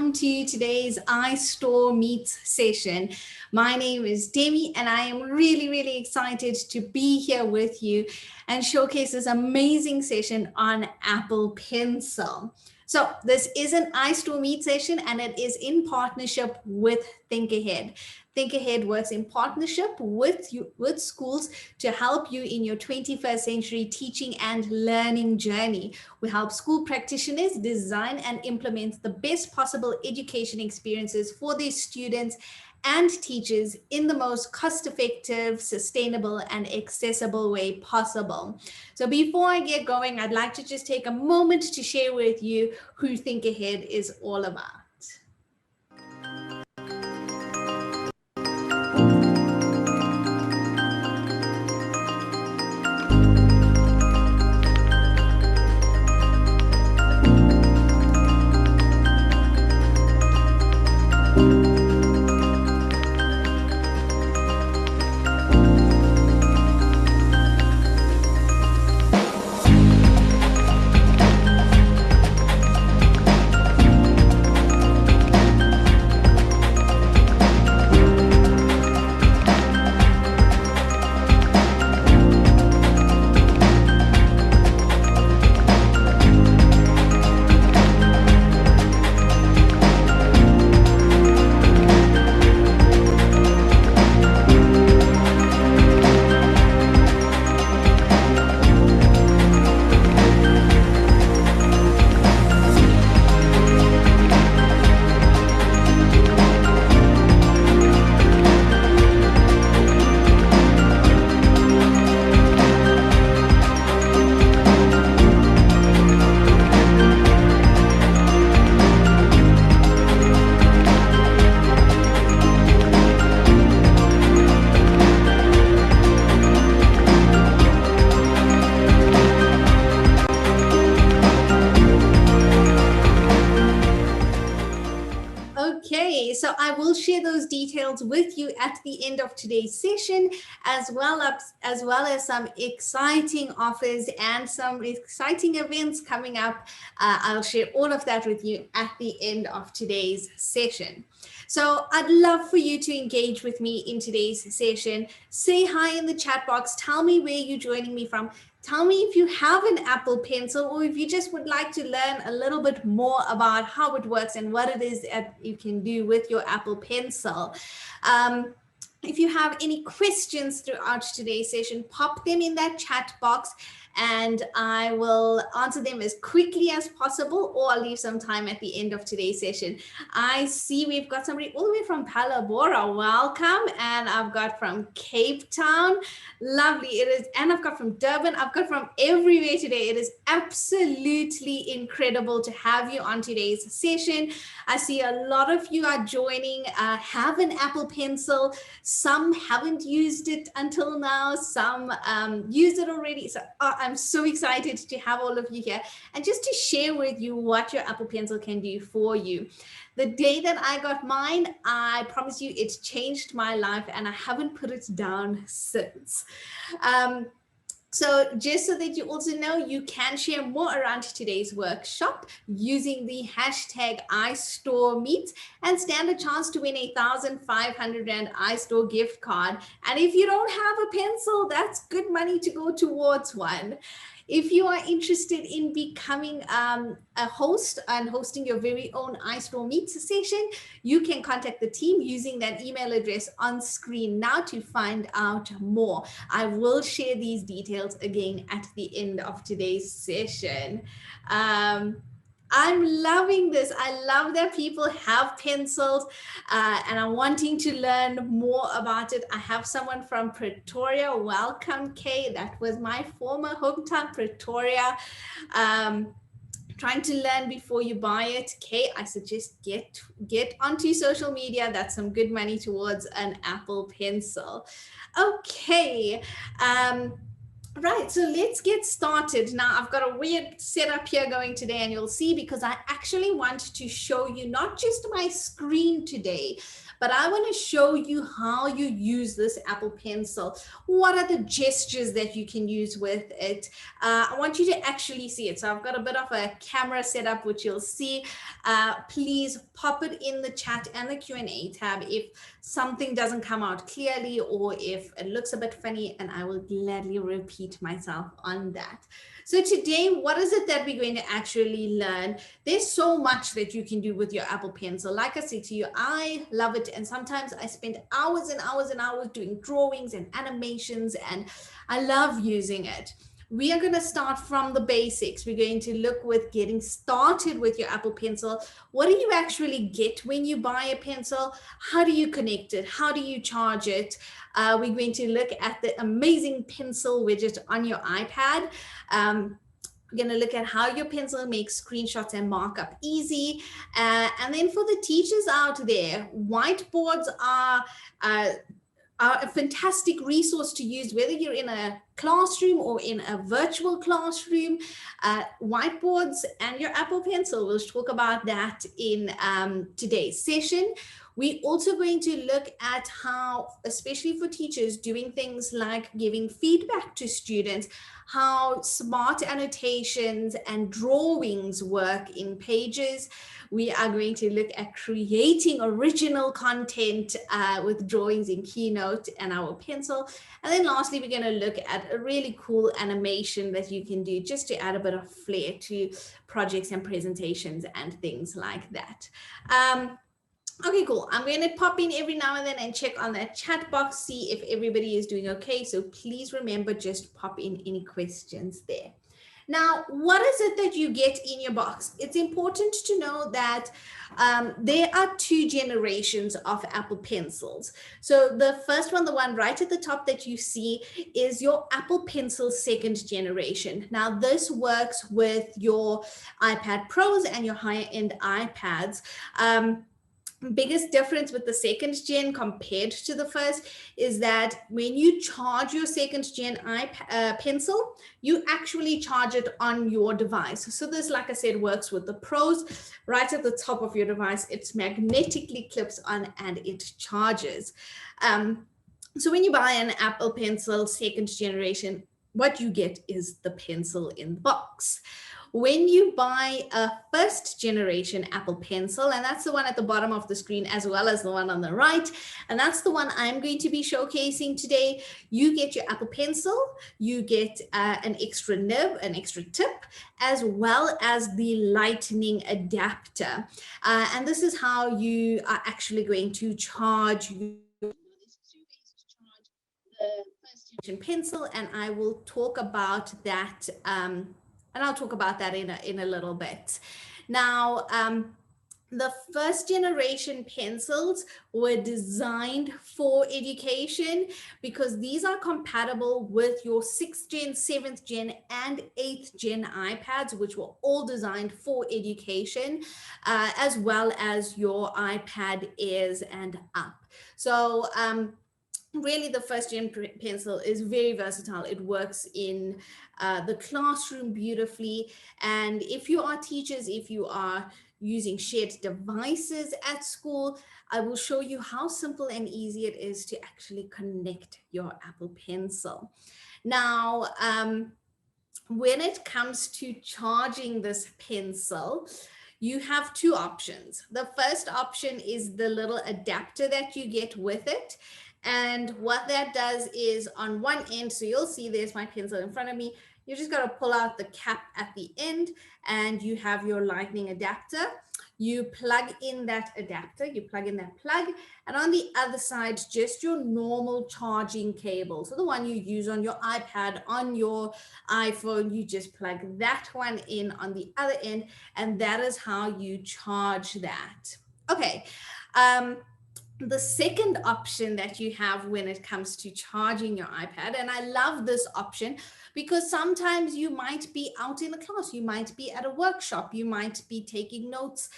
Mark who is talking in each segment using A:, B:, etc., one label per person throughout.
A: welcome to today's iStore Meets session. My name is Demi and I am really excited to be here with you and showcase this amazing session on Apple Pencil. So this is an iStore Meet session and it is in partnership with Think Ahead. Think Ahead works in partnership with schools to help you in your 21st century teaching and learning journey. We help school practitioners design and implement the best possible education experiences for their students and teachers in the most cost-effective, sustainable, and accessible way possible. So before I get going, I'd like to just take a moment to share with you who Think Ahead is all about. So I will share those details with you at the end of today's session, as well as some exciting offers and some exciting events coming up. I'll share all of that with you at the end of today's session. So I'd love for you to engage with me in today's session. Say hi in the chat box. Tell me where you're joining me from. Tell me if you have an Apple Pencil or if you just would like to learn a little bit more about how it works and what it is that you can do with your Apple Pencil. If you have any questions throughout today's session, pop them in that chat box and I will answer them as quickly as possible, or I'll leave some time at the end of today's session. I see we've got somebody all the way from Palabora. Welcome. And I've got from Cape Town. Lovely. It is. And I've got from Durban. I've got from everywhere today. It is absolutely incredible to have you on today's session. I see a lot of you are joining, have an Apple Pencil. Some haven't used it until now. Some used it already. So I'm so excited to have all of you here and just to share with you what your Apple Pencil can do for you. The day that I got mine, I promise you it's changed my life and I haven't put it down since. So just so that you also know, you can share more around today's workshop using the hashtag iStoreMeet and stand a chance to win a 1,500 Rand iStore gift card. And if you don't have a pencil, that's good money to go towards one. If you are interested in becoming a host and hosting your very own iStore Meet session, you can contact the team using that email address on screen now to find out more. I will share these details again at the end of today's session. I'm loving this. I love that people have pencils and are wanting to learn more about it. I have someone from Pretoria. Welcome, Kay. That was my former hometown, Pretoria. Trying to learn before you buy it. Kay, I suggest get onto social media. That's some good money towards an Apple Pencil. Okay. Right, so let's get started. Now, I've got a weird setup here going today, and you'll see because I actually want to show you not just my screen today, but I want to show you how you use this Apple Pencil. What are the gestures that you can use with it? I want you to actually see it. So I've got a bit of a camera setup, which you'll see. Please pop it in the chat and the Q&A tab if something doesn't come out clearly or if it looks a bit funny, and I will gladly repeat myself on that. So today, what is it that we're going to actually learn? There's so much that you can do with your Apple Pencil. Like I said to you, I love it. And sometimes I spend hours and hours and hours doing drawings and animations, and I love using it. We are going to start from the basics. We're going to look with getting started with your Apple Pencil. What do you actually get when you buy a pencil? How do you connect it? How do you charge it? We're going to look at the amazing pencil widget on your iPad. We're going to look at how your pencil makes screenshots and markup easy. And then for the teachers out there, whiteboards are a fantastic resource to use, whether you're in a classroom or in a virtual classroom. Whiteboards and your Apple Pencil, we'll talk about that in today's session. We're also going to look at how, especially for teachers, doing things like giving feedback to students, how smart annotations and drawings work in Pages. We are going to look at creating original content with drawings in Keynote and our pencil. And then lastly, we're going to look at a really cool animation that you can do just to add a bit of flair to projects and presentations and things like that. Okay, cool. I'm going to pop in every now and then and check on that chat box, see if everybody is doing okay. So please remember, just pop in any questions there. Now, what is it that you get in your box? It's important to know that there are two generations of Apple Pencils. So the first one, the one right at the top that you see, is your Apple Pencil second generation. Now, this works with your iPad Pros and your higher-end iPads. Biggest difference with the second gen compared to the first is that when you charge your second gen pencil, you actually charge it on your device. So this, like I said, works with the Pros. Right at the top of your device, it's magnetically clips on and it charges. So when you buy an Apple Pencil second generation, what you get is the pencil in the box. When you buy a first generation Apple Pencil, and that's the one at the bottom of the screen as well as the one on the right, and that's the one I'm going to be showcasing today, you get your Apple Pencil, you get an extra nib, an extra tip, as well as the lightning adapter. And this is how you are actually going to charge the first generation pencil, and I will talk about that and I'll talk about that in a little bit. Now, the first generation pencils were designed for education because these are compatible with your 6th gen, 7th gen, and 8th gen iPads, which were all designed for education, as well as your iPad Airs and up. So really, the first gen pencil is very versatile. It works in the classroom beautifully. And if you are teachers, if you are using shared devices at school, I will show you how simple and easy it is to actually connect your Apple Pencil. Now, when it comes to charging this pencil, you have two options. The first option is the little adapter that you get with it. And what that does is on one end, so you'll see there's my pencil in front of me. You just got to pull out the cap at the end and you have your lightning adapter. You plug in that adapter, you plug in that plug, and on the other side, just your normal charging cable. So the one you use on your iPad, on your iPhone, you just plug that one in on the other end, and that is how you charge that. Okay. The second option that you have when it comes to charging your iPad, and I love this option because sometimes you might be out in a class, you might be at a workshop, you might be taking notes,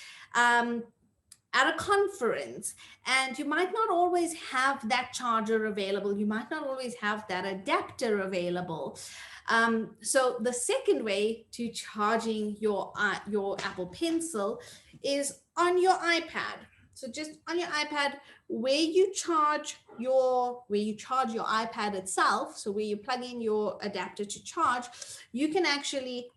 A: at a conference, and you might not always have that charger available. You might not always have that adapter available. So the second way to charging your Apple Pencil is on your iPad. So just on your iPad, where you charge your iPad itself, so where you plug in your adapter to charge, you can actually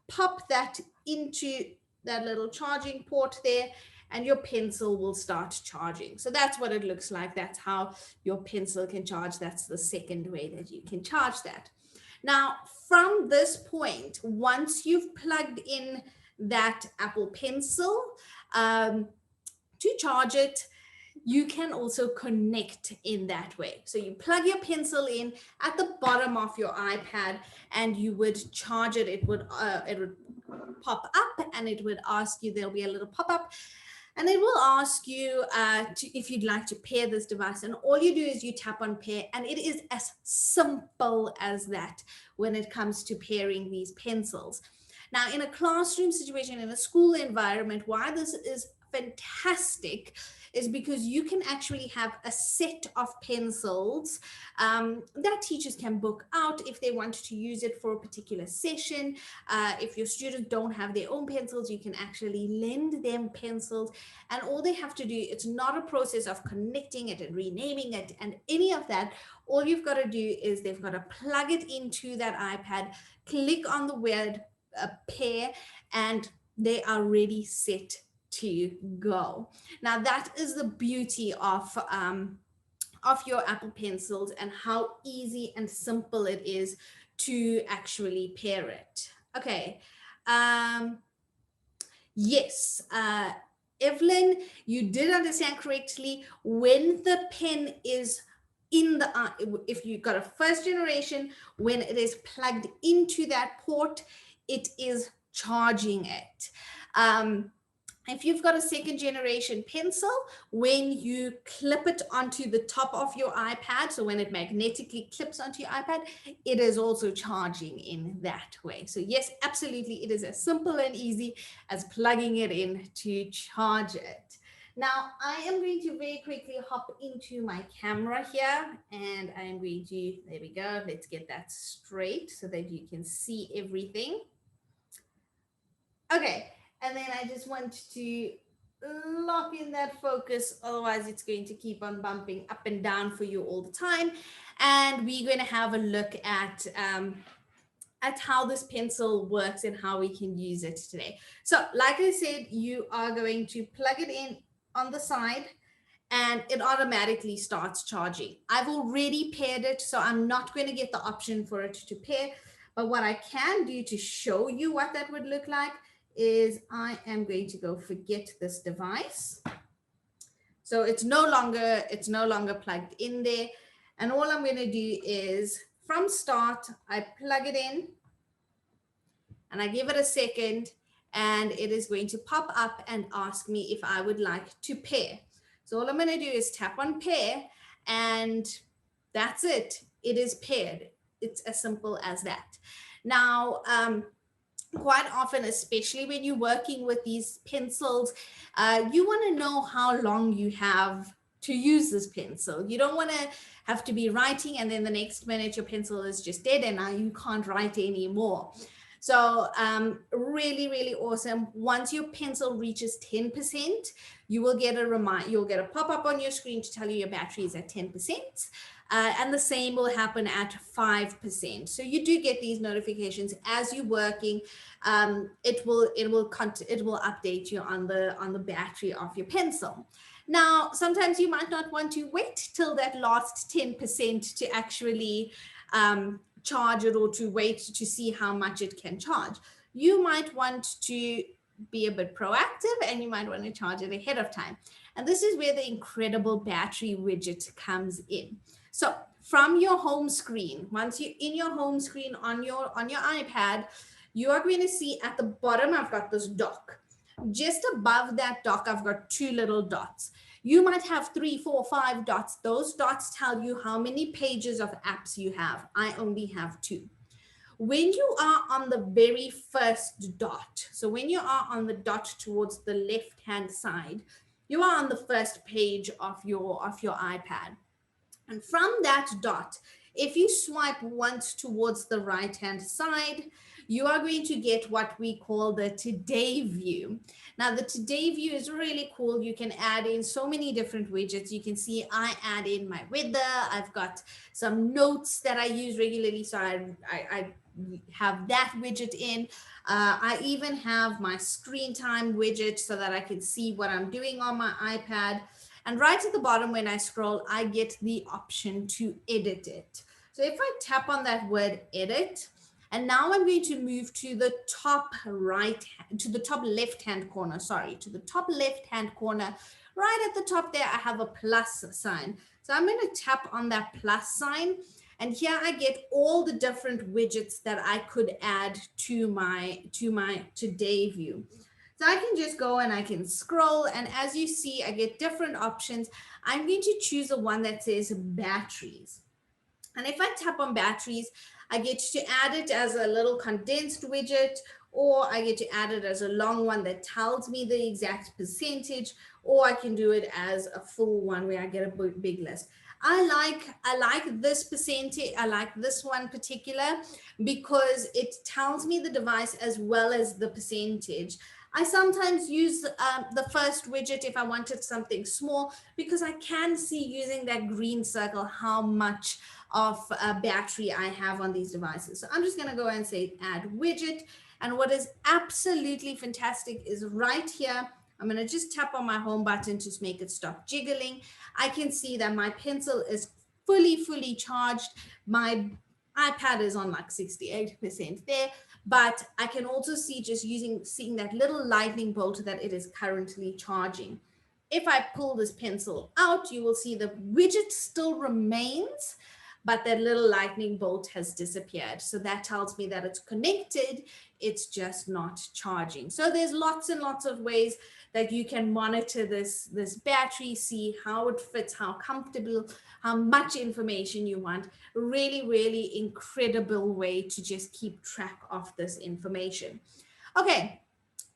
A: pop that into that little charging port there, and your pencil will start charging. So that's what it looks like. That's how your pencil can charge. That's the second way that you can charge that. Now, from this point, once you've plugged in that Apple Pencil to charge it, you can also connect in that way. So you plug your pencil in at the bottom of your iPad and you would charge it. It would pop up and it would ask you, there'll be a little pop-up, and it will ask you if you'd like to pair this device. And all you do is you tap on pair, and it is as simple as that when it comes to pairing these pencils. Now, in a classroom situation, in a school environment, why this is fantastic is because you can actually have a set of pencils that teachers can book out if they want to use it for a particular session. If your students don't have their own pencils, you can actually lend them pencils, and all they have to do, it's not a process of connecting it and renaming it and any of that. All you've got to do is they've got to plug it into that iPad, click on the word pair, and they are ready, set to go. Now that is the beauty of your Apple Pencils and how easy and simple it is to actually pair it. Okay. Yes, Evelyn, you did understand correctly. When the pen is in the if you got a first generation, when it is plugged into that port, it is charging it. If you've got a second generation pencil, when you clip it onto the top of your iPad, so when it magnetically clips onto your iPad, it is also charging in that way. So yes, absolutely, it is as simple and easy as plugging it in to charge it. Now, I am going to very quickly hop into my camera here, and I'm going to, there we go, let's get that straight so that you can see everything. Okay. And then I just want to lock in that focus. Otherwise, it's going to keep on bumping up and down for you all the time. And we're going to have a look at how this pencil works and how we can use it today. So like I said, you are going to plug it in on the side and it automatically starts charging. I've already paired it, so I'm not going to get the option for it to pair. But what I can do to show you what that would look like is I am going to go forget this device. So it's no longer plugged in there. And all I'm going to do is from start, I plug it in and I give it a second, and it is going to pop up and ask me if I would like to pair. So all I'm going to do is tap on pair, and that's it. It is paired. It's as simple as that. Now, quite often, especially when you're working with these pencils, you want to know how long you have to use this pencil. You don't want to have to be writing and then the next minute your pencil is just dead and now you can't write anymore. So really, really awesome. Once your pencil reaches 10%, you will get a reminder, you'll get a pop-up on your screen to tell you your battery is at 10%. And the same will happen at 5%. So you do get these notifications as you're working. It will update you on the battery of your pencil. Now, sometimes you might not want to wait till that last 10% to actually charge it, or to wait to see how much it can charge. You might want to be a bit proactive and you might want to charge it ahead of time. And this is where the incredible battery widget comes in. So from your home screen, once you're in your home screen on your iPad, you are going to see at the bottom, I've got this dock. Just above that dock, I've got two little dots. You might have 3, 4, 5 dots. Those dots tell you how many pages of apps you have. I only have 2. When you are on the very first dot, so when you are on the dot towards the left-hand side, you are on the first page of your iPad. And from that dot, if you swipe once towards the right hand side, you are going to get what we call the today view. Now, the today view is really cool. You can add in so many different widgets. You can see I add in my weather. I've got some notes that I use regularly. So I have that widget in. I even have my screen time widget so that I can see what I'm doing on my iPad. And right at the bottom, when I scroll, I get the option to edit it. So if I tap on that word edit, and now I'm going to move to the top left-hand corner, to the top left-hand corner. Right at the top there, I have a plus sign. So I'm going to tap on that plus sign. And here I get all the different widgets that I could add to my today view. So I can just go and I can scroll, and as you see, I get different options. I'm going to choose the one that says batteries. And if I tap on batteries, I get to add it as a little condensed widget, or I get to add it as a long one that tells me the exact percentage, or I can do it as a full one where I get a big list. I like this percentage. I like this one particular because it tells me the device as well as the percentage. I sometimes use the first widget if I wanted something small, because I can see using that green circle how much of battery I have on these devices. So I'm just going to go and say add widget. And what is absolutely fantastic is right here, I'm going to just tap on my home button to make it stop jiggling. I can see that my pencil is fully charged. My iPad is on like 68% there, but I can also see just seeing that little lightning bolt that it is currently charging. If I pull this pencil out, you will see the widget still remains, but that little lightning bolt has disappeared. So that tells me that it's connected, it's just not charging. So there's lots and lots of ways that you can monitor this battery, see how it fits, how comfortable, how much information you want. Really incredible way to just keep track of this information. Okay.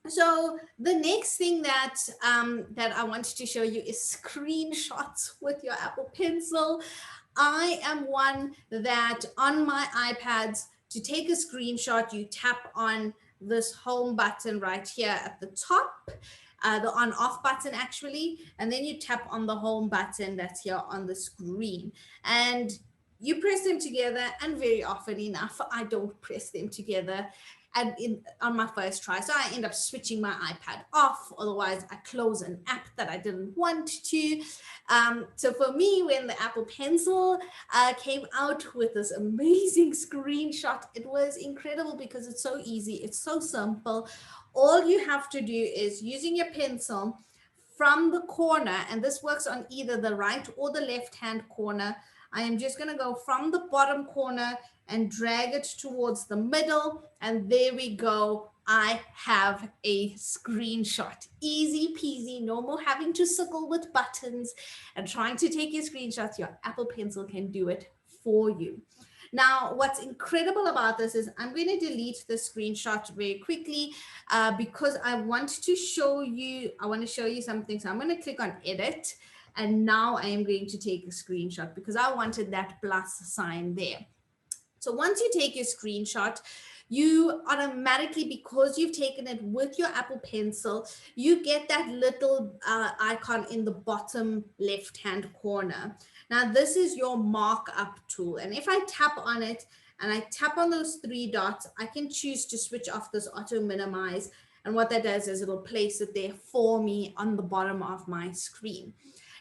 A: So the next thing that I wanted to show you is screenshots with your Apple Pencil. I am one that on my iPads, to take a screenshot, you tap on this home button right here at the top, the on off button actually, and then you tap on the home button that's here on the screen. And you press them together, and very often enough, I don't press them together on my first try. So I end up switching my iPad off. Otherwise, I close an app that I didn't want to. So for me, when the Apple Pencil came out with this amazing screenshot, it was incredible because it's so easy. It's so simple. All you have to do is using your pencil from the corner, and this works on either the right or the left-hand corner. I am just going to go from the bottom corner and drag it towards the middle, and there we go. I have a screenshot. Easy peasy, no more having to circle with buttons and trying to take your screenshots. Your Apple Pencil can do it for you. Now, what's incredible about this is I'm going to delete the screenshot very quickly because I want to show you something. So I'm going to click on edit, and now I am going to take a screenshot because I wanted that plus sign there. So once you take your screenshot, you automatically, because you've taken it with your Apple Pencil, you get that little icon in the bottom left-hand corner. Now, this is your markup tool. And if I tap on it and I tap on those three dots, I can choose to switch off this auto minimize. And what that does is it'll place it there for me on the bottom of my screen.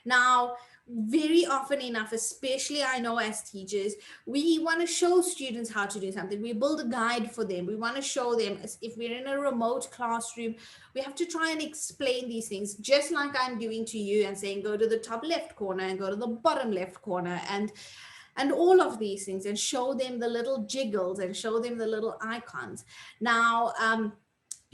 A: Now, very often enough, especially I know as teachers, we want to show students how to do something. We build a guide for them. We want to show them, if we're in a remote classroom, we have to try and explain these things, just like I'm doing to you and saying, go to the top left corner and go to the bottom left corner and all of these things, and show them the little jiggles and show them the little icons. Now,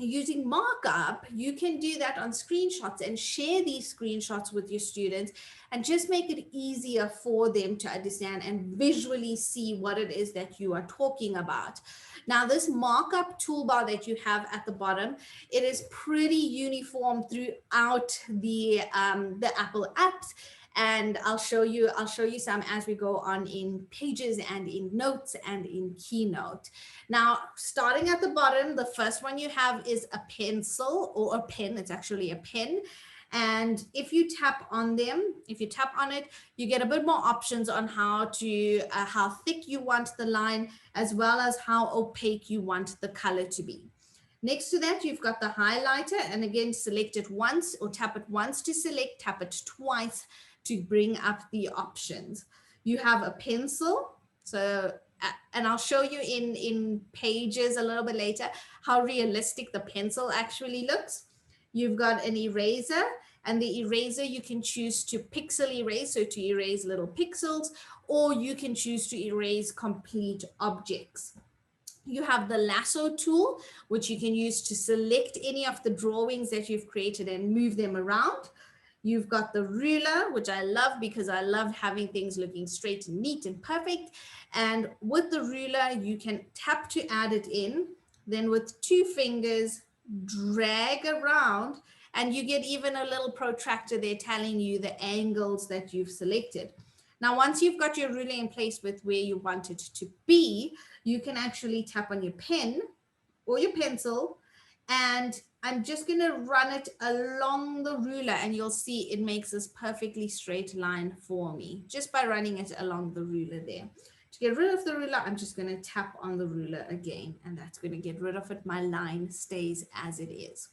A: using markup, you can do that on screenshots and share these screenshots with your students and just make it easier for them to understand and visually see what it is that you are talking about. Now, this markup toolbar that you have at the bottom, it is pretty uniform throughout the Apple apps. And I'll show you some as we go on in Pages and in Notes and in Keynote. Now, starting at the bottom, the first one you have is a pencil or a pen. It's actually a pen. And if you tap on them, if you tap on it, you get a bit more options on how thick you want the line, as well as how opaque you want the color to be. Next to that, you've got the highlighter, and again, select it once or tap it once to select, tap it twice to bring up the options. You have a pencil. So, and I'll show you in Pages a little bit later how realistic the pencil actually looks. You've got an eraser, and the eraser you can choose to pixel erase, so to erase little pixels, or you can choose to erase complete objects. You have the lasso tool, which you can use to select any of the drawings that you've created and move them around. You've got the ruler, which I love because I love having things looking straight and neat and perfect. And with the ruler, you can tap to add it in. Then with 2 fingers, drag around, and you get even a little protractor there telling you the angles that you've selected. Now, once you've got your ruler in place with where you want it to be, you can actually tap on your pen or your pencil, and I'm just going to run it along the ruler, and you'll see it makes this perfectly straight line for me just by running it along the ruler there. To get rid of the ruler, I'm just going to tap on the ruler again, and that's going to get rid of it. My line stays as it is.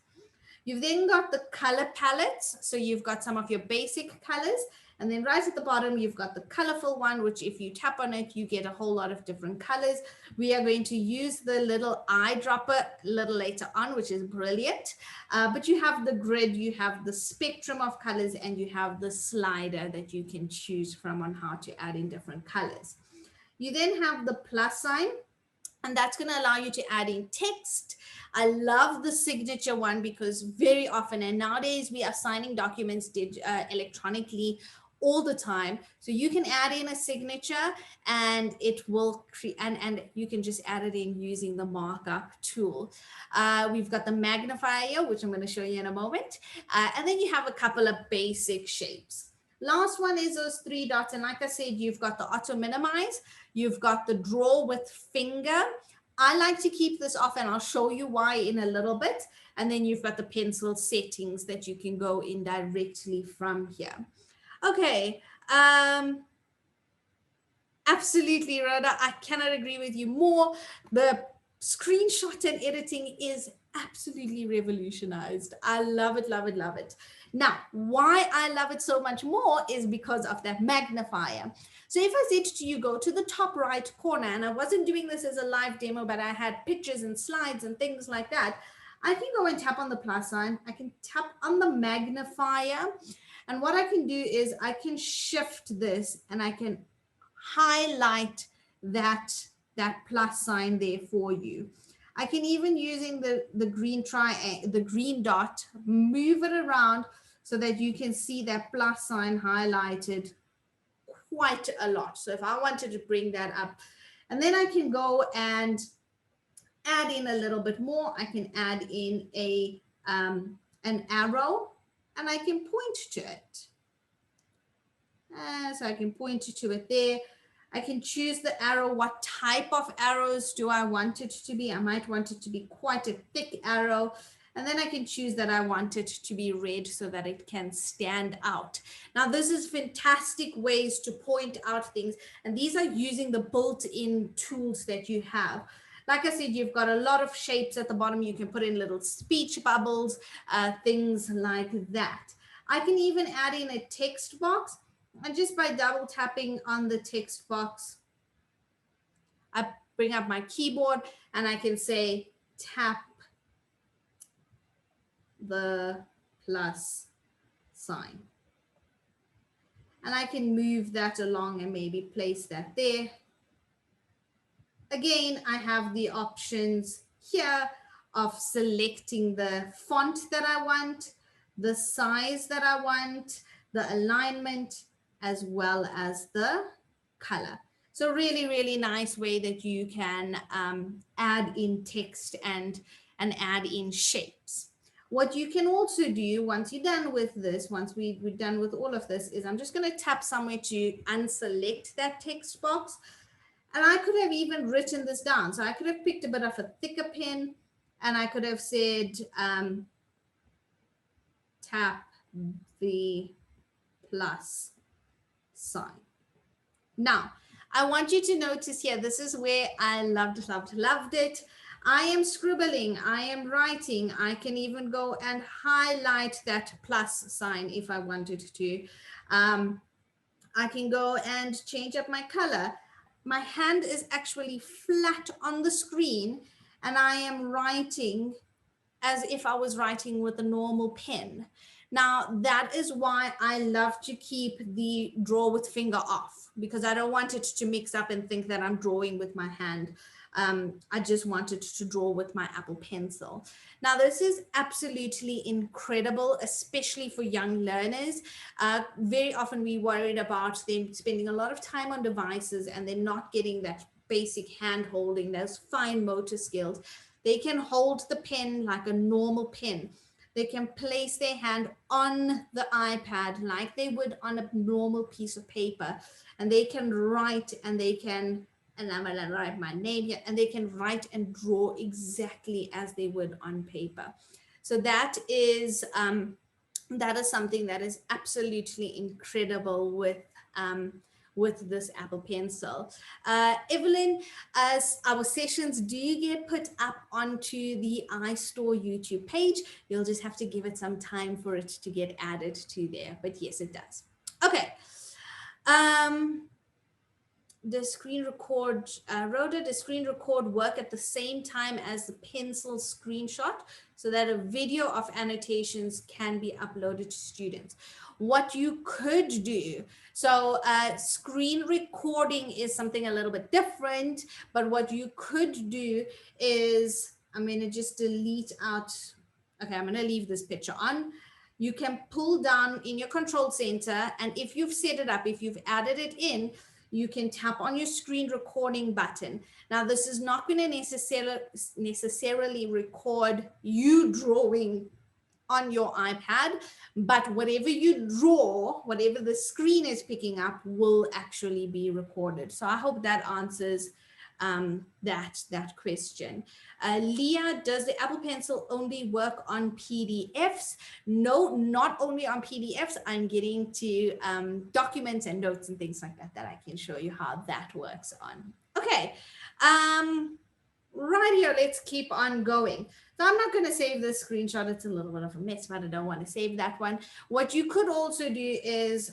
A: You've then got the color palettes. So you've got some of your basic colors, and then right at the bottom, you've got the colorful one, which if you tap on it, you get a whole lot of different colors. We are going to use the little eyedropper a little later on, which is brilliant. But you have the grid, you have the spectrum of colors, and you have the slider that you can choose from on how to add in different colors. You then have the plus sign, and that's going to allow you to add in text. I love the signature one because very often, and nowadays we are signing documents electronically all the time. So you can add in a signature, and it will create, and you can just add it in using the markup tool. We've got the magnifier, which I'm going to show you in a moment. And then you have a couple of basic shapes. Last one is those 3 dots. And like I said, you've got the auto minimize, you've got the draw with finger. I like to keep this off, and I'll show you why in a little bit. And then you've got the pencil settings that you can go in directly from here. Okay, absolutely, Rhoda. I cannot agree with you more. The screenshot and editing is absolutely revolutionized. I love it, love it, love it. Now, why I love it so much more is because of that magnifier. So if I said to you, go to the top right corner, and I wasn't doing this as a live demo, but I had pictures and slides and things like that, I can go and tap on the plus sign. I can tap on the magnifier. And what I can do is I can shift this, and I can highlight that plus sign there for you. I can even, using the green dot, move it around so that you can see that plus sign highlighted quite a lot. So if I wanted to bring that up, and then I can go and add in a little bit more. I can add in an arrow, and I can point to it. So I can point to it there. I can choose the arrow. What type of arrows do I want it to be? I might want it to be quite a thick arrow. And then I can choose that I want it to be red so that it can stand out. Now, this is fantastic ways to point out things. And these are using the built-in tools that you have. Like I said, you've got a lot of shapes at the bottom. You can put in little speech bubbles, things like that. I can even add in a text box. And just by double tapping on the text box, I bring up my keyboard, and I can say tap the plus sign. And I can move that along and maybe place that there. Again, I have the options here of selecting the font that I want, the size that I want, the alignment, as well as the color. So really, really nice way that you can add in text and add in shapes. What you can also do once you're done with this, once we're done with all of this, is I'm just going to tap somewhere to unselect that text box. And I could have even written this down. So I could have picked a bit of a thicker pen and I could have said, tap the plus sign. Now, I want you to notice here, this is where I loved it. I am scribbling, I am writing. I can even go and highlight that plus sign if I wanted to. I can go and change up my color. My hand is actually flat on the screen and I am writing as if I was writing with a normal pen. Now, that is why I love to keep the draw with finger off, because I don't want it to mix up and think that I'm drawing with my hand. I just wanted to draw with my Apple Pencil. Now, this is absolutely incredible, especially for young learners. Very often we worried about them spending a lot of time on devices and they're not getting that basic hand holding, those fine motor skills. They can hold the pen like a normal pen. They can place their hand on the iPad like they would on a normal piece of paper, and they can write and they can, and I'm going to write my name here, and they can write and draw exactly as they would on paper. So that is something that is absolutely incredible with this Apple Pencil. Evelyn, as our sessions do get put up onto the iStore YouTube page, you'll just have to give it some time for it to get added to there. But yes, it does. Okay. The screen record, Rhoda, the screen record work at the same time as the pencil screenshot so that a video of annotations can be uploaded to students. What you could do, so screen recording is something a little bit different, but what you could do is, I'm going to just delete out, okay, I'm going to leave this picture on. You can pull down in your control center, and if you've set it up, if you've added it in, you can tap on your screen recording button. Now, this is not going to necessarily record you drawing on your iPad, but whatever you draw, whatever the screen is picking up will actually be recorded. So I hope that answers that question. Leah, does the Apple Pencil only work on PDFs? No, not only on PDFs. I'm getting to documents and notes and things like that I can show you how that works on. Okay, right here, let's keep on going. So I'm not going to save this screenshot. It's a little bit of a mess, but I don't want to save that one. What you could also do is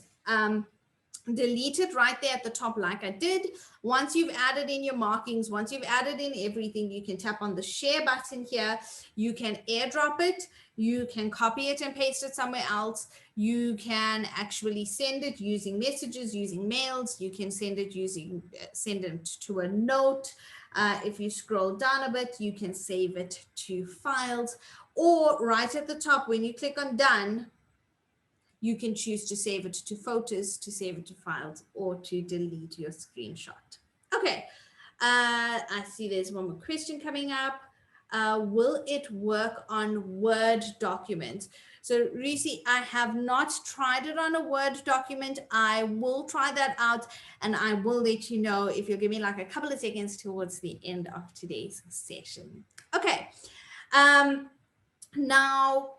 A: delete it right there at the top like I did. Once you've added in your markings, once you've added in everything, you can tap on the share button here. You can airdrop it. You can copy it and paste it somewhere else. You can actually send it using messages, using mails. You can send it to a note. If you scroll down a bit, you can save it to files, or right at the top, when you click on done, you can choose to save it to photos, to save it to files, or to delete your screenshot. Okay, I see there's one more question coming up. Will it work on Word documents? So Risi, I have not tried it on a Word document. I will try that out and I will let you know if you'll give me like a couple of seconds towards the end of today's session. Okay, now,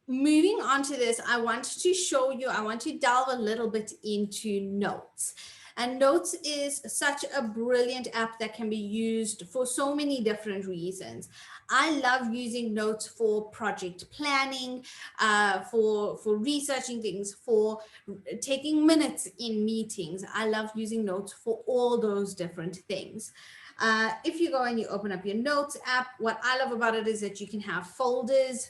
A: moving on to this, I want to show you, I want to delve a little bit into Notes. And Notes is such a brilliant app that can be used for so many different reasons. I love using Notes for project planning, for researching things, for taking minutes in meetings. I love using Notes for all those different things. If you go and you open up your Notes app, what I love about it is that you can have folders.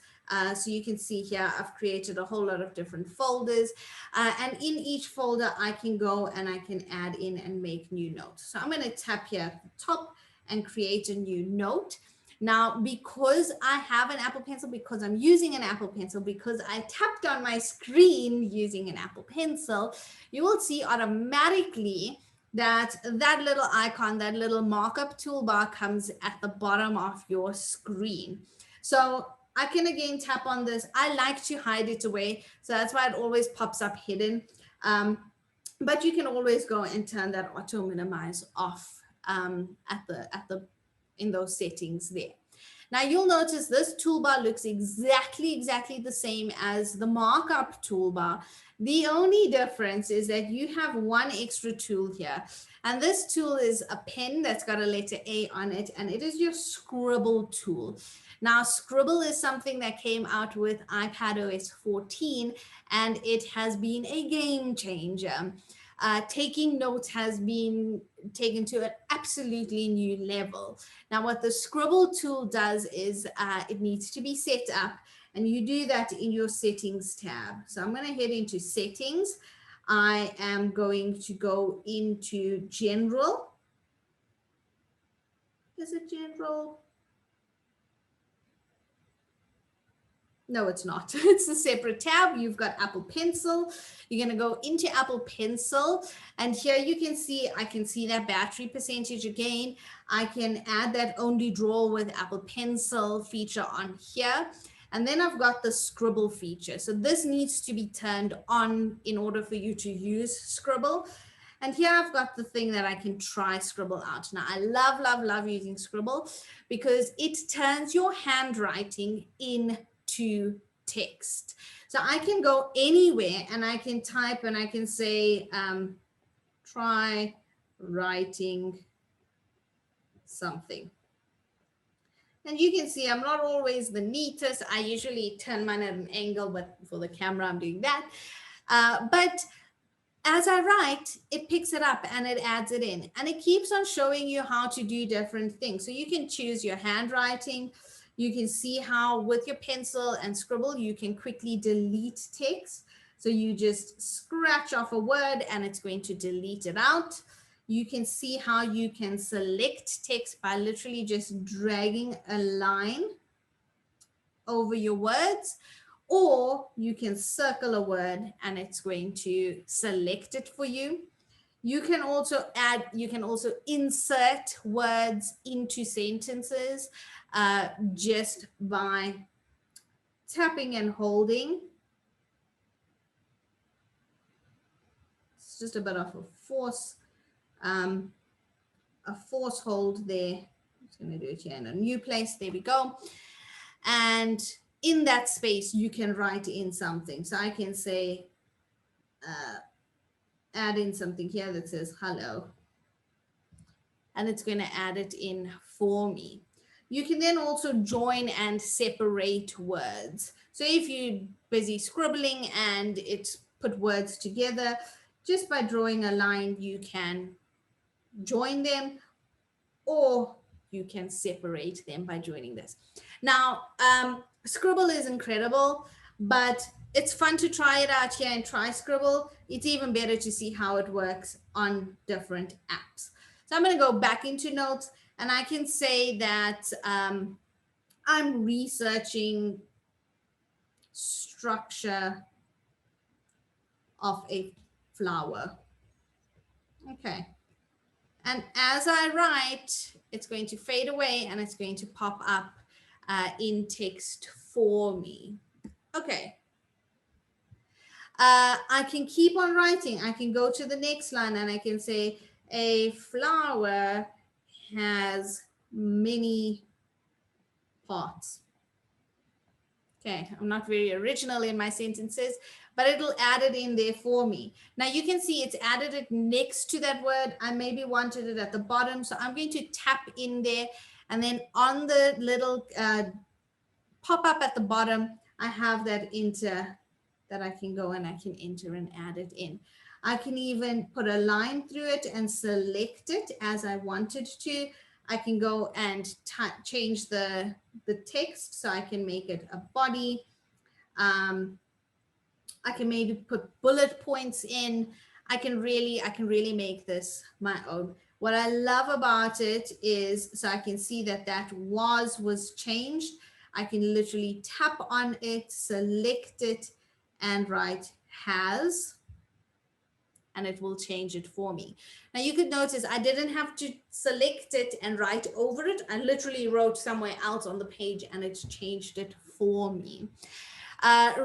A: So you can see here, I've created a whole lot of different folders, and in each folder, I can go and I can add in and make new notes. So I'm going to tap here at the top and create a new note. Now, because I have an Apple Pencil, because I'm using an Apple Pencil, because I tapped on my screen using an Apple Pencil, you will see automatically that that little icon, that little markup toolbar comes at the bottom of your screen. So I can again tap on this. I like to hide it away, so that's why it always pops up hidden. But you can always go and turn that auto minimize off in those settings there. Now you'll notice this toolbar looks exactly the same as the markup toolbar. The only difference is that you have one extra tool here. And this tool is a pen that's got a letter A on it, and it is your scribble tool. Now, Scribble is something that came out with iPadOS 14, and it has been a game changer. Taking notes has been taken to an absolutely new level. Now, what the Scribble tool does is it needs to be set up, and you do that in your settings tab. So I'm going to head into settings. I am going to go into general. Is it general? No, it's not. It's a separate tab. You've got Apple Pencil. You're going to go into Apple Pencil. And here you can see, I can see that battery percentage again. I can add that only draw with Apple Pencil feature on here. And then I've got the scribble feature. So this needs to be turned on in order for you to use Scribble. And here I've got the thing that I can try Scribble out. Now I love using Scribble because it turns your handwriting into text. So I can go anywhere and I can type and I can say, try writing something. And you can see I'm not always the neatest. I usually turn mine at an angle, but for the camera, I'm doing that. But as I write, it picks it up and it adds it in. And it keeps on showing you how to do different things. So you can choose your handwriting. You can see how with your pencil and Scribble, you can quickly delete text. So you just scratch off a word and it's going to delete it out. You can see how you can select text by literally just dragging a line over your words, or you can circle a word and it's going to select it for you. You can also insert words into sentences just by tapping and holding. It's just a bit of a force hold there. I'm just going to do it here in a new place. There we go. And in that space, you can write in something. So I can say, add in something here that says hello. And it's going to add it in for me. You can then also join and separate words. So if you're busy scribbling and it's put words together, just by drawing a line, you can join them, or you can separate them by joining this. Now, Scribble is incredible, but it's fun to try it out here and try Scribble. It's even better to see how it works on different apps. So I'm going to go back into notes and I can say that I'm researching structure of a flower. Okay. And as I write, it's going to fade away and it's going to pop up in text for me. Okay. I can keep on writing. I can go to the next line and I can say a flower has many parts. Okay, I'm not very original in my sentences, but it'll add it in there for me. Now you can see it's added it next to that word. I maybe wanted it at the bottom. So I'm going to tap in there, and then on the little pop up at the bottom, I have that enter that I can go and I can enter and add it in. I can even put a line through it and select it as I wanted to. I can go and change the text, so I can make it a body. I can maybe put bullet points in. I can really make this my own. What I love about it is, so I can see that that was changed. I can literally tap on it, select it, and write has, and it will change it for me. Now you could notice I didn't have to select it and write over it. I literally wrote somewhere else on the page and it's changed it for me.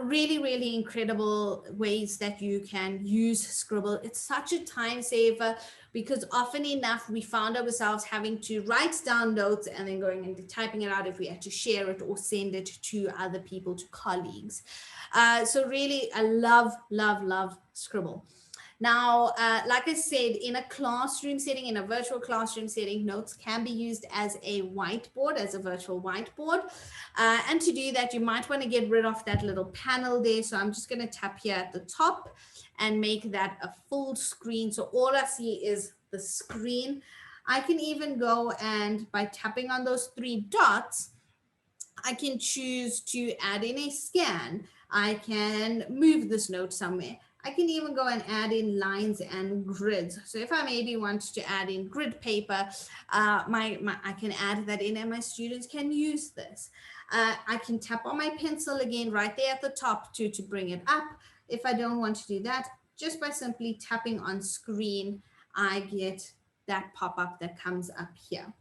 A: Really, really incredible ways that you can use Scribble. It's such a time saver because often enough we found ourselves having to write down notes and then going and typing it out if we had to share it or send it to other people, to colleagues. So really, I love, love, love Scribble. Now, like I said, in a classroom setting, in a virtual classroom setting, notes can be used as a whiteboard, as a virtual whiteboard. And to do that, you might want to get rid of that little panel there. So I'm just going to tap here at the top and make that a full screen. So all I see is the screen. I can even go and by tapping on those three dots, I can choose to add in a scan. I can move this note somewhere. I can even go and add in lines and grids. So if I maybe want to add in grid paper, I can add that in and my students can use this. I can tap on my pencil again right there at the top to bring it up. If I don't want to do that, just by simply tapping on screen, I get that pop-up that comes up here.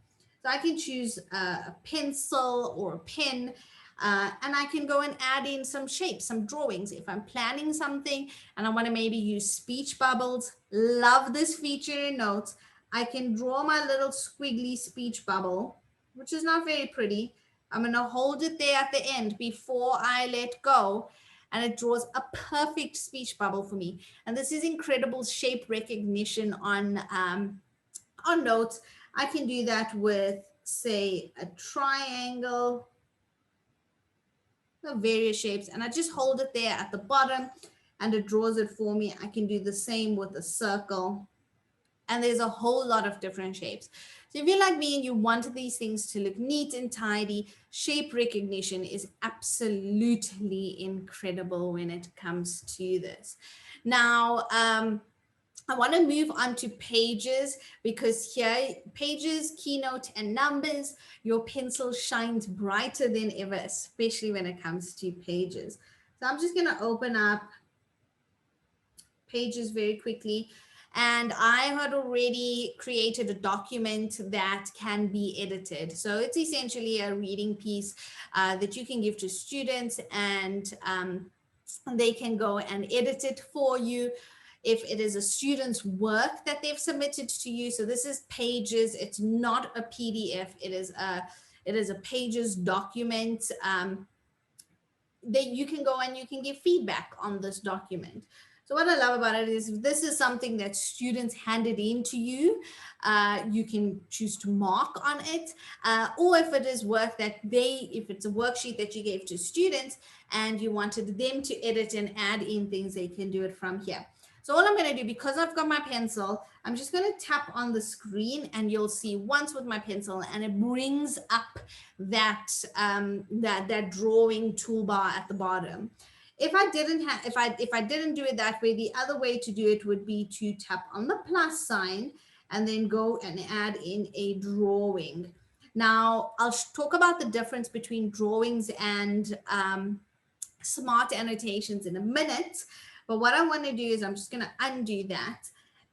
A: So I can choose a pencil or a pen, and I can go and add in some shapes, some drawings. If I'm planning something and I want to maybe use speech bubbles, love this feature in Notes. I can draw my little squiggly speech bubble, which is not very pretty. I'm going to hold it there at the end before I let go, and it draws a perfect speech bubble for me. And this is incredible shape recognition on Notes. I can do that with, say, a triangle, various shapes, and I just hold it there at the bottom and it draws it for me. I can do the same with a circle, and there's a whole lot of different shapes. So if you're like me and you want these things to look neat and tidy, shape recognition is absolutely incredible when it comes to this. Now, I want to move on to Pages, because here, Pages, Keynote, and Numbers, your pencil shines brighter than ever, especially when it comes to Pages. So I'm just going to open up Pages very quickly. And I had already created a document that can be edited. So it's essentially a reading piece that you can give to students, and they can go and edit it for you. If it is a student's work that they've submitted to you, so this is Pages, it's not a PDF, it is a Pages document, that you can go and you can give feedback on this document. So what I love about it is, if this is something that students handed in to you, you can choose to mark on it, or if it is work that if it's a worksheet that you gave to students and you wanted them to edit and add in things, they can do it from here. So all I'm going to do, because I've got my pencil, I'm just going to tap on the screen and you'll see once with my pencil, and it brings up that that drawing toolbar at the bottom. If I didn't do it that way, the other way to do it would be to tap on the plus sign and then go and add in a drawing. Now, I'll talk about the difference between drawings and smart annotations in a minute. But what I want to do is I'm just going to undo that.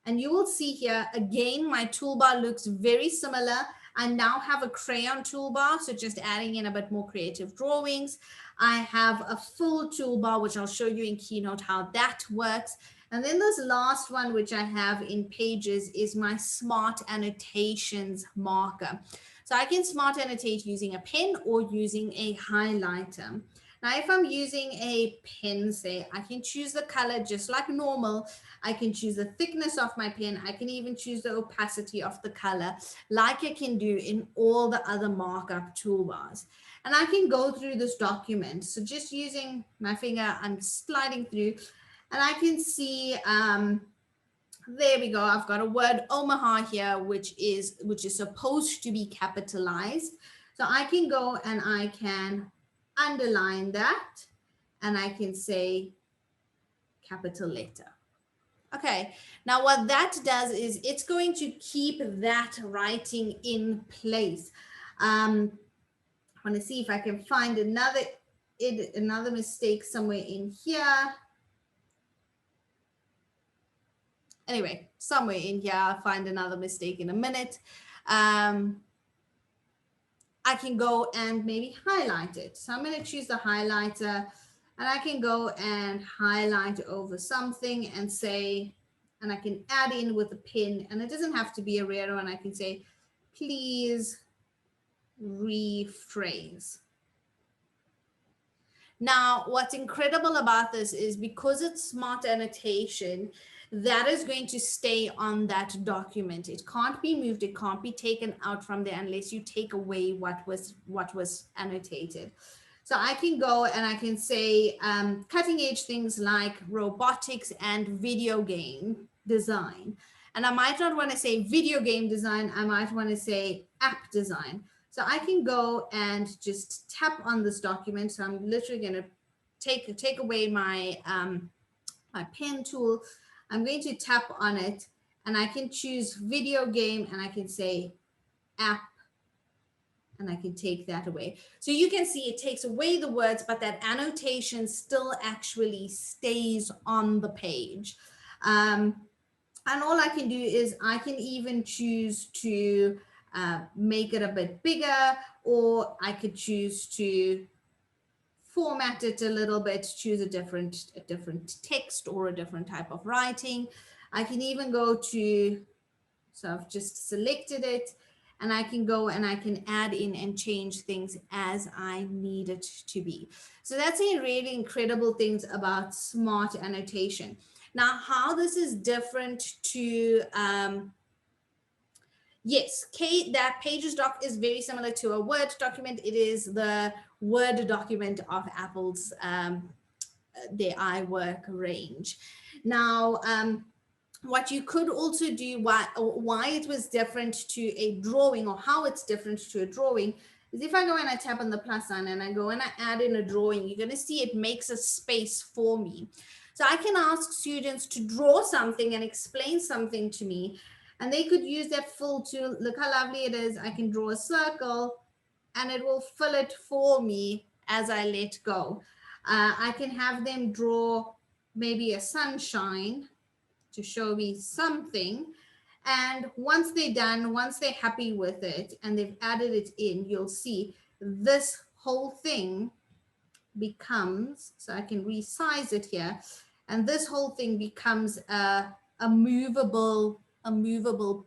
A: And you will see here, again, my toolbar looks very similar. I now have a crayon toolbar, so just adding in a bit more creative drawings. I have a full toolbar, which I'll show you in Keynote how that works. And then this last one, which I have in Pages, is my smart annotations marker. So I can smart annotate using a pen or using a highlighter. Now, if I'm using a pen, say, I can choose the color just like normal. I can choose the thickness of my pen. I can even choose the opacity of the color, like I can do in all the other markup toolbars. And I can go through this document. So just using my finger, I'm sliding through, and I can see, there we go. I've got a word Omaha here, which is supposed to be capitalized. So I can go and I can underline that, and I can say capital letter. Okay, now what that does is it's going to keep that writing in place. I want to see if I can find another mistake somewhere in here. Anyway, somewhere in here, I'll find another mistake in a minute. I can go and maybe highlight it. So I'm going to choose the highlighter, and I can go and highlight over something and say, and I can add in with a pin, and it doesn't have to be a rare one. I can say, please rephrase. Now, what's incredible about this is because it's smart annotation, that is going to stay on that document. It can't be moved. It can't be taken out from there unless you take away what was annotated. So I can go and I can say cutting edge things like robotics and video game design. And I might not want to say video game design. I might want to say app design. So I can go and just tap on this document. So I'm literally going to take away my, my pen tool. I'm going to tap on it and I can choose video game and I can say app and I can take that away. So you can see it takes away the words, but that annotation still actually stays on the page. And all I can do is I can even choose to make it a bit bigger, or I could choose to format it a little bit, choose a different text or a different type of writing. I can even go to, so I've just selected it, and I can go and I can add in and change things as I need it to be. So that's a really incredible things about smart annotation. Now, how this is different to, yes, that Pages doc is very similar to a Word document. It is the Word document of Apple's their iWork range. Now, what you could also do, why it was different to a drawing, or how it's different to a drawing, is if I go and I tap on the plus sign and I go and I add in a drawing, you're going to see it makes a space for me. So I can ask students to draw something and explain something to me, and they could use that fill tool. Look how lovely it is. I can draw a circle and it will fill it for me as I let go. I can have them draw maybe a sunshine to show me something. And once they're done, once they're happy with it and they've added it in, you'll see this whole thing becomes, so I can resize it here, and this whole thing becomes a movable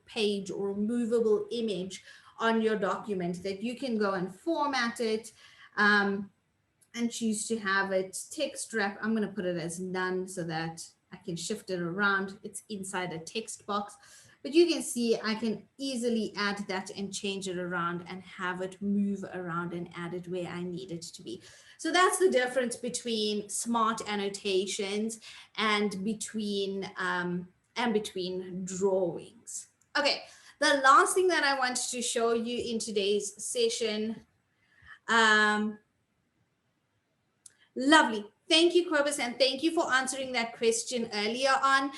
A: page or a movable image on your document that you can go and format it and choose to have it text wrap. I'm going to put it as none so that I can shift it around. It's inside a text box, but you can see I can easily add that and change it around and have it move around and add it where I need it to be. So that's the difference between smart annotations and between drawings. Okay, the last thing that I want to show you in today's session. Lovely. Thank you, Corbus, and thank you for answering that question earlier on.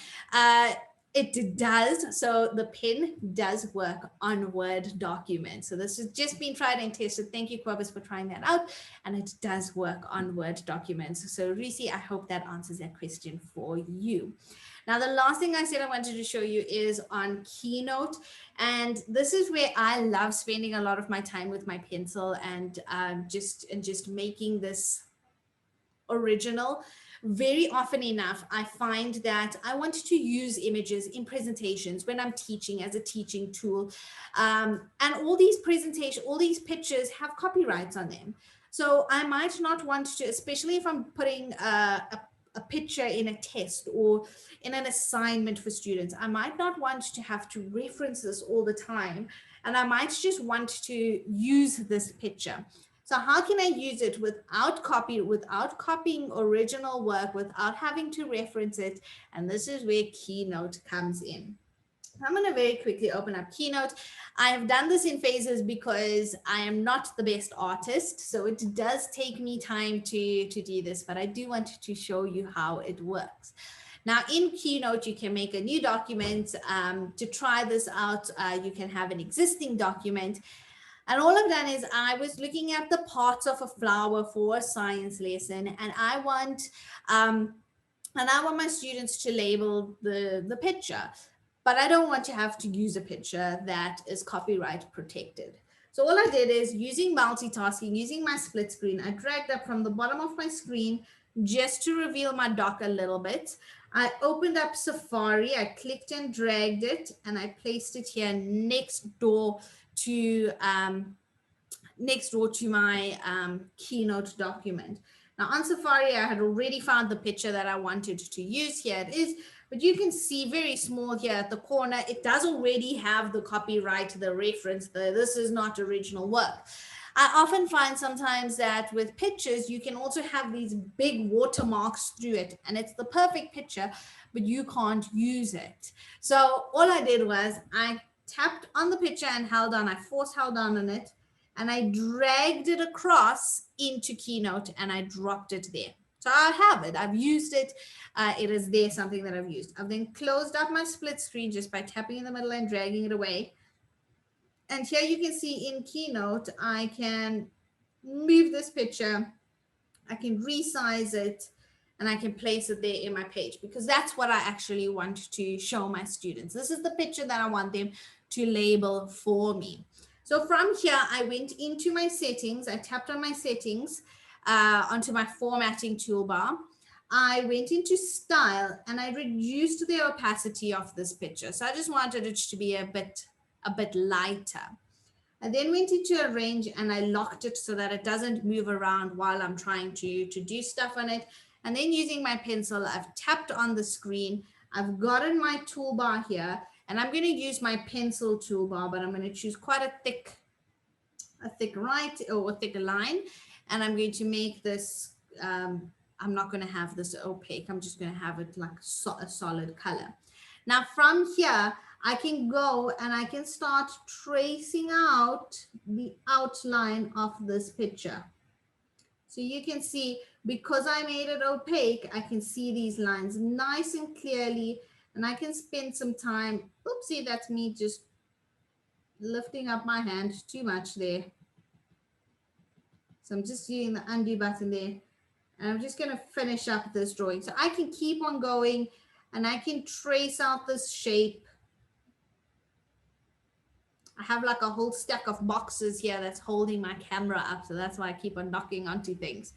A: It does. So the pen does work on Word documents. So this has just been tried and tested. Thank you, Corbus, for trying that out. And it does work on Word documents. So Risi, I hope that answers that question for you. Now, the last thing I said I wanted to show you is on Keynote. And this is where I love spending a lot of my time with my pencil and just making this original. Very often enough, I find that I want to use images in presentations when I'm teaching as a teaching tool. And all these presentations, all these pictures have copyrights on them. So I might not want to, especially if I'm putting a picture in a test or in an assignment for students, I might not want to have to reference this all the time. And I might just want to use this picture. So how can I use it without copying original work, without having to reference it? And this is where Keynote comes in. I'm going to very quickly open up Keynote. I have done this in phases because I am not the best artist. So it does take me time to do this, but I do want to show you how it works. Now in Keynote, you can make a new document. To try this out, you can have an existing document. And all I've done is I was looking at the parts of a flower for a science lesson, and I want my students to label the picture, but I don't want to have to use a picture that is copyright protected. So all I did is, using multitasking, using my split screen, I dragged up from the bottom of my screen just to reveal my doc a little bit. I opened up Safari, I clicked and dragged it, and I placed it here next door to my Keynote document. Now on Safari, I had already found the picture that I wanted to use. Here it is, but you can see very small here at the corner, it does already have the copyright, the reference, this is not original work. I often find sometimes that with pictures, you can also have these big watermarks through it, and it's the perfect picture, but you can't use it. So all I did was I tapped on the picture and held on, I force held on it, and I dragged it across into Keynote and I dropped it there. So I have it, I've used it, it is there, something that I've used. I've then closed up my split screen just by tapping in the middle and dragging it away. And here you can see in Keynote, I can move this picture, I can resize it, and I can place it there in my page, because that's what I actually want to show my students. This is the picture that I want them to label for me. So from here, I went into my settings, I tapped on my settings, onto my formatting toolbar. I went into style and I reduced the opacity of this picture. So I just wanted it to be a bit lighter. I then went into arrange and I locked it so that it doesn't move around while I'm trying to do stuff on it. And then using my pencil, I've tapped on the screen. I've gotten my toolbar here, and I'm going to use my pencil toolbar, but I'm going to choose quite a thick right or a thick line. And I'm going to make this, I'm not going to have this opaque. I'm just going to have it like a solid color. Now from here, I can go and I can start tracing out the outline of this picture. So you can see, because I made it opaque, I can see these lines nice and clearly, and I can spend some time. Oopsie, that's me just lifting up my hand too much there. So I'm just using the undo button there, and I'm just going to finish up this drawing. So I can keep on going and I can trace out this shape. I have like a whole stack of boxes here that's holding my camera up, so that's why I keep on knocking onto things.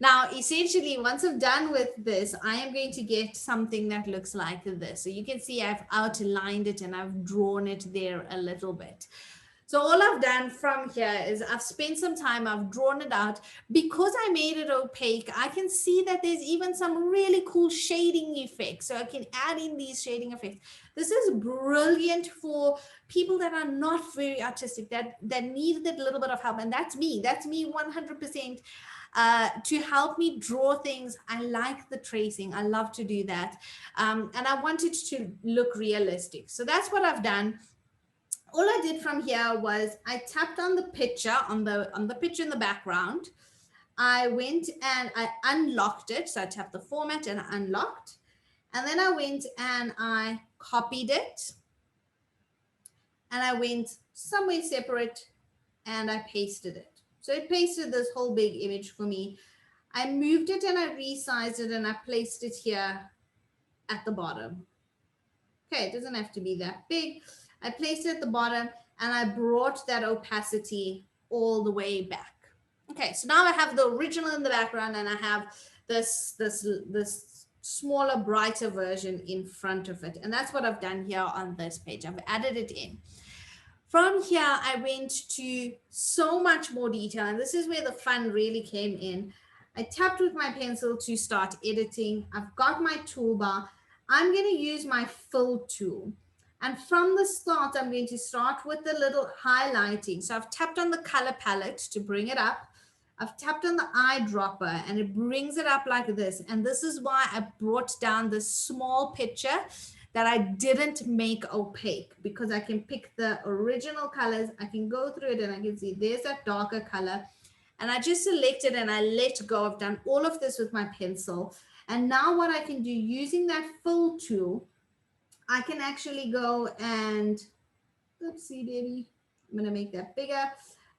A: Now, essentially, once I'm done with this, I am going to get something that looks like this. So you can see I've outlined it and I've drawn it there a little bit. So all I've done from here is I've spent some time, I've drawn it out. Because I made it opaque, I can see that there's even some really cool shading effects. So I can add in these shading effects. This is brilliant for people that are not very artistic, that need that little bit of help. And that's me 100%. To help me draw things. I like the tracing. I love to do that. And I want it to look realistic. So that's what I've done. All I did from here was I tapped on the picture, on the picture in the background. I went and I unlocked it. So I tapped the format and I unlocked. And then I went and I copied it. And I went somewhere separate and I pasted it. So it pasted this whole big image for me. I moved it and I resized it and I placed it here at the bottom. Okay, it doesn't have to be that big. I placed it at the bottom and I brought that opacity all the way back. Okay, so now I have the original in the background and I have this smaller, brighter version in front of it. And that's what I've done here on this page. I've added it in. From here, I went to so much more detail, and this is where the fun really came in. I tapped with my pencil to start editing. I've got my toolbar. I'm going to use my fill tool. And from the start, I'm going to start with the little highlighting. So I've tapped on the color palette to bring it up. I've tapped on the eyedropper and it brings it up like this. And this is why I brought down this small picture that I didn't make opaque, because I can pick the original colors. I can go through it and I can see there's that darker color. And I just select it and I let go. I've done all of this with my pencil. And now what I can do using that fill tool, I can actually go and, oopsie daisy, I'm going to make that bigger.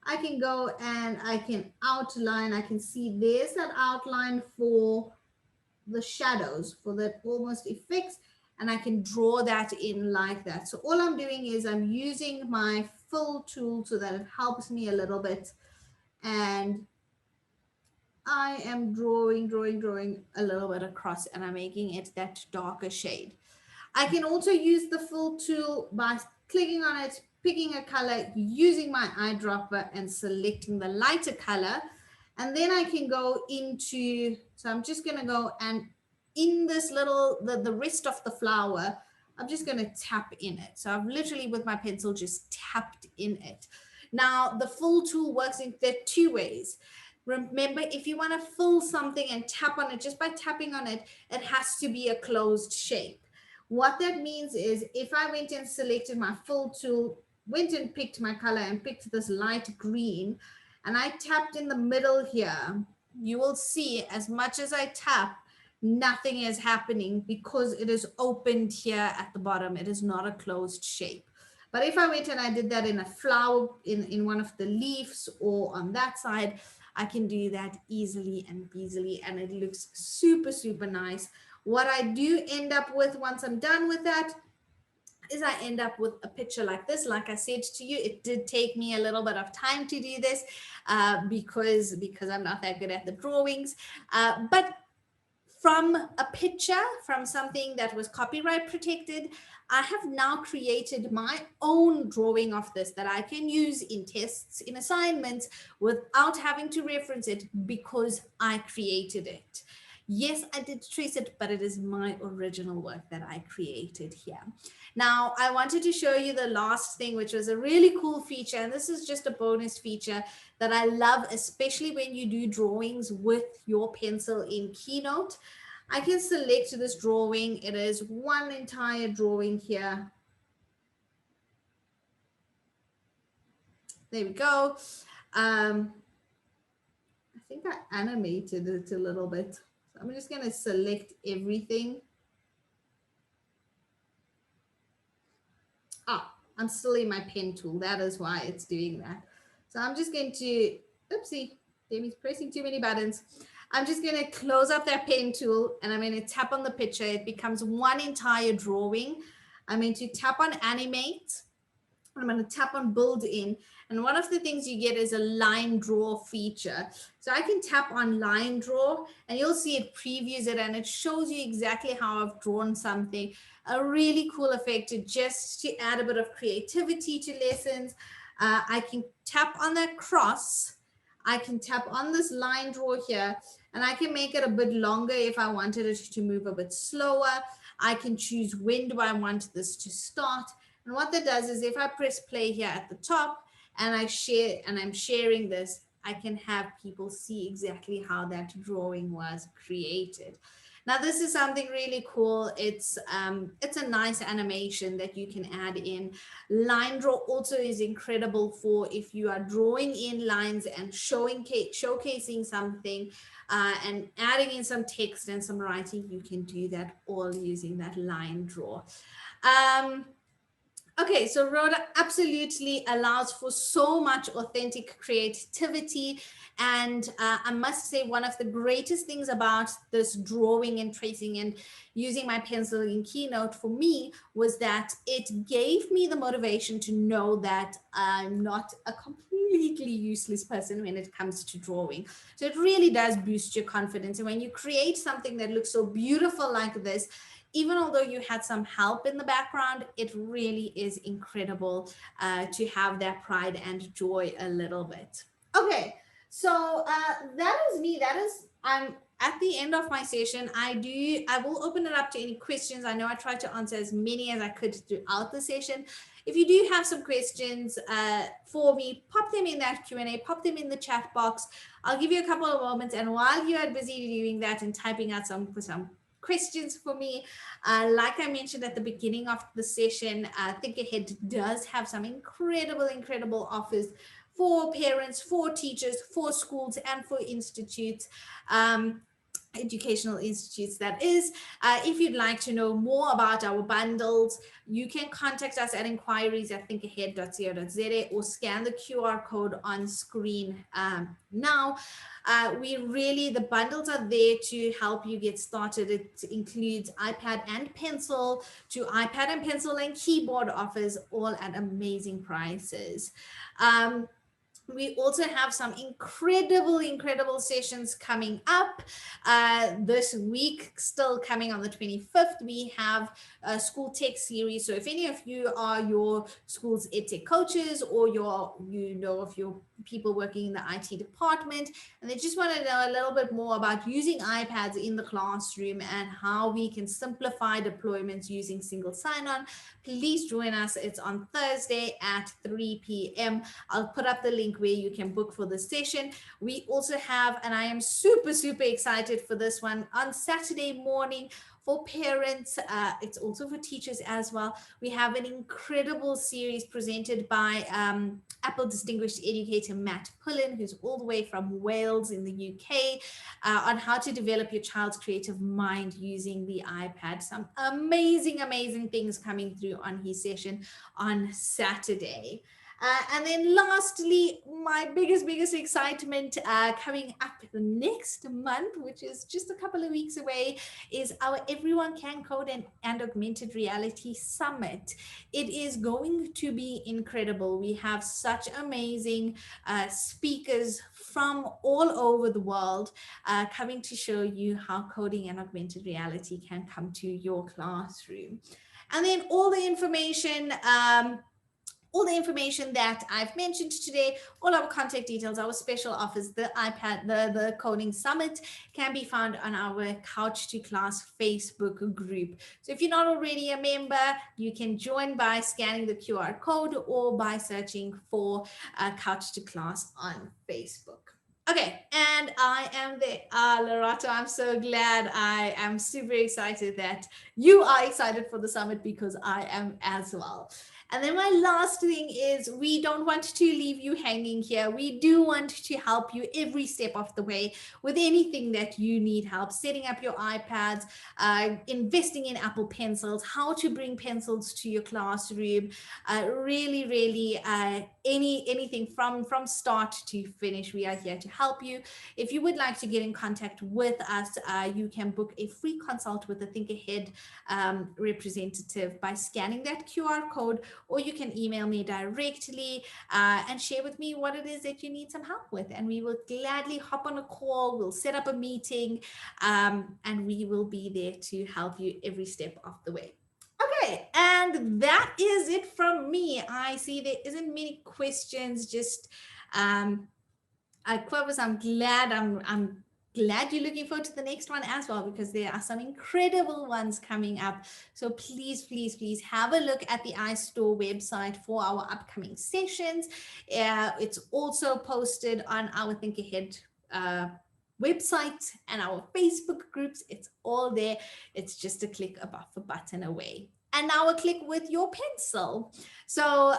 A: I can go and I can outline. I can see there's that outline for the shadows, for that almost effects, and I can draw that in like that. So all I'm doing is I'm using my fill tool so that it helps me a little bit, and I am drawing a little bit across, and I'm making it that darker shade. I can also use the fill tool by clicking on it, picking a color, using my eyedropper and selecting the lighter color. And then I can go into, so I'm just going to go and in this little, the rest of the flower, I'm just going to tap in it. So I've literally with my pencil just tapped in it. Now the fill tool works in there two ways. Remember, if you want to fill something and tap on it, just by tapping on it, it has to be a closed shape. What that means is if I went and selected my fill tool, went and picked my color and picked this light green, and I tapped in the middle here, you will see as much as I tap, nothing is happening because it is opened here at the bottom. It is not a closed shape. But if I went and I did that in a flower, in one of the leaves or on that side, I can do that easily and easily, and it looks super, super nice. What I do end up with once I'm done with that is I end up with a picture like this. Like I said to you, it did take me a little bit of time to do this because I'm not that good at the drawings. But from a picture, from something that was copyright protected, I have now created my own drawing of this that I can use in tests, in assignments, without having to reference it because I created it. Yes, I did trace it, but it is my original work that I created here. Now, I wanted to show you the last thing, which was a really cool feature. And this is just a bonus feature that I love, especially when you do drawings with your pencil in Keynote. I can select this drawing. It is one entire drawing here. There we go. I think I animated it a little bit. So I'm just going to select everything. I'm still in my pen tool. That is why it's doing that. So I'm just going to, oopsie, Demi's pressing too many buttons. I'm just going to close up that pen tool and I'm going to tap on the picture. It becomes one entire drawing. I'm going to tap on animate. I'm going to tap on build in. And one of the things you get is a line draw feature. So I can tap on line draw and you'll see it previews it and it shows you exactly how I've drawn something. A really cool effect to add a bit of creativity to lessons. I can tap on that cross. I can tap on this line draw here and I can make it a bit longer if I wanted it to move a bit slower. I can choose when do I want this to start. And what that does is if I press play here at the top and I'm sharing this, I can have people see exactly how that drawing was created. Now, this is something really cool. It's a nice animation that you can add in. Line draw also is incredible for if you are drawing in lines and showcasing something and adding in some text and some writing. You can do that all using that line draw. Okay, so Rhoda absolutely allows for so much authentic creativity. And I must say one of the greatest things about this drawing and tracing and using my pencil in Keynote for me was that it gave me the motivation to know that I'm not a completely useless person when it comes to drawing. So it really does boost your confidence. And when you create something that looks so beautiful like this, even although you had some help in the background, it really is incredible to have that pride and joy a little bit. Okay, so that is me. I'm at the end of my session. I will open it up to any questions. I know I tried to answer as many as I could throughout the session. If you do have some questions for me, pop them in that Q&A, pop them in the chat box. I'll give you a couple of moments. And while you are busy doing that and typing out some questions for me, like I mentioned at the beginning of the session, Think Ahead does have some incredible offers for parents, for teachers, for schools, and for institutes. educational institutes that is. If you'd like to know more about our bundles, you can contact us at inquiries@thinkahead.co.za or scan the QR code on screen now. The bundles are there to help you get started. It includes iPad and pencil to iPad and pencil and keyboard offers, all at amazing prices. We also have some incredible sessions coming up this week. Still coming on the 25th, we have a school tech series. So if any of you are your school's edtech coaches, or of your people working in the IT department, and they just want to know a little bit more about using iPads in the classroom and how we can simplify deployments using single sign-on, please join us. It's on Thursday at 3 p.m. I'll put up the link where you can book for the session. We also have, and I am super excited for this one, on Saturday morning for parents. It's also for teachers as well. We have an incredible series presented by Apple Distinguished Educator Matt Pullen, who's all the way from Wales in the UK, on how to develop your child's creative mind using the iPad. Some amazing things coming through on his session on Saturday. And then lastly, my biggest excitement coming up next month, which is just a couple of weeks away, is our Everyone Can Code and Augmented Reality Summit. It is going to be incredible. We have such amazing speakers from all over the world coming to show you how coding and augmented reality can come to your classroom. And then all the information that I've mentioned today, all our contact details, our special offers, the iPad, the coding summit, can be found on our Couch to Class Facebook group. So if you're not already a member, you can join by scanning the QR code or by searching for Couch to Class on Facebook. Okay, and I am there. Lerato, I'm so glad. I am super excited that you are excited for the summit, because I am as well. And then my last thing is, we don't want to leave you hanging here. We do want to help you every step of the way with anything that you need help, setting up your iPads, investing in Apple Pencils, how to bring pencils to your classroom, really anything from start to finish. We are here to help you. If you would like to get in contact with us, you can book a free consult with the Think Ahead representative by scanning that QR code, or you can email me directly and share with me what it is that you need some help with, and we will gladly hop on a call. We'll set up a meeting, and we will be there to help you every step of the way. Okay, and that is it from me. I see there isn't many questions. Just Clovis, I'm glad you're looking forward to the next one as well, because there are some incredible ones coming up. So please have a look at the iStore website for our upcoming sessions. It's also posted on our Think Ahead website and our Facebook groups. It's all there. It's just a click above a button away. And now a click with your pencil. So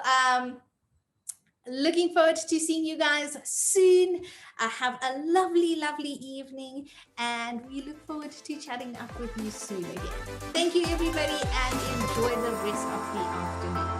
A: looking forward to seeing you guys soon. Have a lovely evening, and we look forward to chatting up with you soon again. Thank you, everybody, and enjoy the rest of the afternoon.